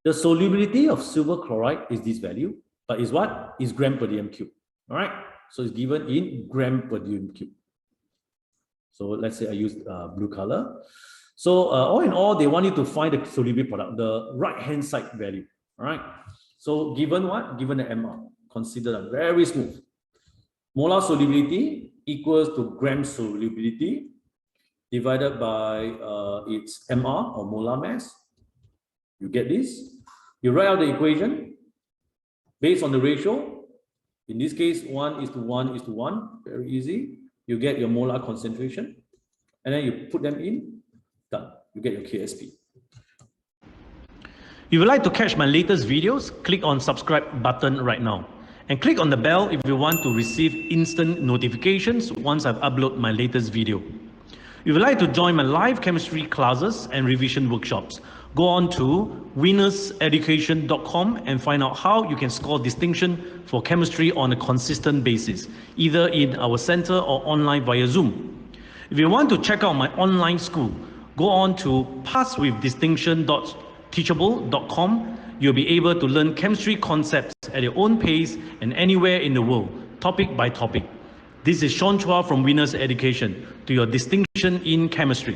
The solubility of silver chloride is this value, but is what? Is gram per dm cube. All right. So it's given in gram per dm cube. So let's say I use blue color. So all in all, they want you to find the solubility product, the right-hand side value. All right. So given what? Given the MR, consider that very smooth. Molar solubility equals to gram solubility divided by its MR or molar mass. You get this. You write out the equation based on the ratio. In this case, 1:1:1. Very easy. You get your molar concentration, and then you put them in. Done. You get your KSP. If you would like to catch my latest videos, click on subscribe button right now. And click on the bell if you want to receive instant notifications once I've uploaded my latest video. If you would like to join my live chemistry classes and revision workshops, go on to winnerseducation.com and find out how you can score distinction for chemistry on a consistent basis, either in our center or online via Zoom. If you want to check out my online school, go on to passwithdistinction.teachable.com. You'll be able to learn chemistry concepts at your own pace and anywhere in the world, topic by topic. This is Sean Chua from Winners Education, to your distinction in chemistry.